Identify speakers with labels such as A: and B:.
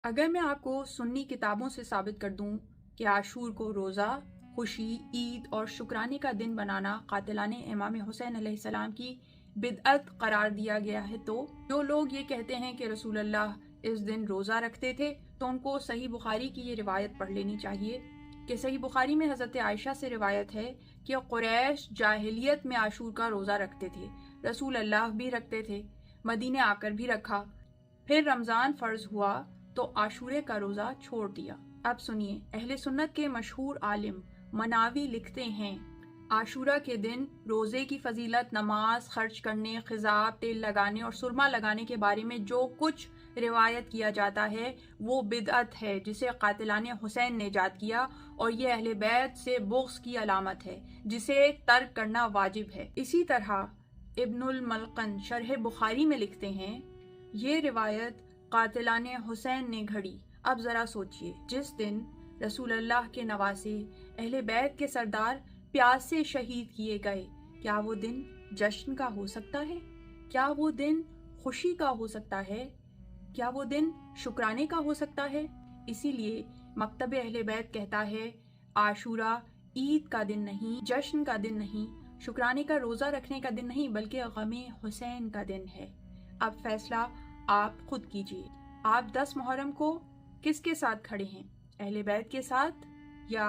A: اگر میں آپ کو سنی کتابوں سے ثابت کر دوں کہ عاشور کو روزہ، خوشی، عید اور شکرانے کا دن بنانا قاتلان امام حسین علیہ السلام کی بدعت قرار دیا گیا ہے، تو جو لوگ یہ کہتے ہیں کہ رسول اللہ اس دن روزہ رکھتے تھے تو ان کو صحیح بخاری کی یہ روایت پڑھ لینی چاہیے کہ صحیح بخاری میں حضرت عائشہ سے روایت ہے کہ قریش جاہلیت میں عاشور کا روزہ رکھتے تھے، رسول اللہ بھی رکھتے تھے، مدینے آ کر بھی رکھا، پھر رمضان فرض ہوا تو عاشورے کا روزہ چھوڑ دیا۔ اب سنیے، اہل سنت کے مشہور عالم مناوی لکھتے ہیں عاشورہ کے دن روزے کی فضیلت، نماز، خرچ کرنے، خضاب، تیل لگانے اور سرما لگانے کے بارے میں جو کچھ روایت کیا جاتا ہے وہ بدعت ہے جسے قاتلان حسین نے ایجاد کیا، اور یہ اہل بیت سے بغض کی علامت ہے جسے ترک کرنا واجب ہے۔ اسی طرح ابن الملقن شرح بخاری میں لکھتے ہیں یہ روایت قاتلان حسین نے گھڑی۔ اب ذرا سوچئے، جس دن رسول اللہ کے نواسے، اہل بیت کے سردار پیاس سے شہید کیے گئے، کیا وہ دن جشن کا ہو سکتا ہے؟ کیا وہ دن خوشی کا ہو سکتا ہے؟ کیا وہ دن شکرانے کا ہو سکتا ہے؟ اسی لیے مکتب اہل بیت کہتا ہے عاشورہ عید کا دن نہیں، جشن کا دن نہیں، شکرانے کا روزہ رکھنے کا دن نہیں، بلکہ غم حسین کا دن ہے۔ اب فیصلہ آپ خود کیجئے، آپ 10 محرم کو کس کے ساتھ کھڑے ہیں؟ اہل بیت کے ساتھ یا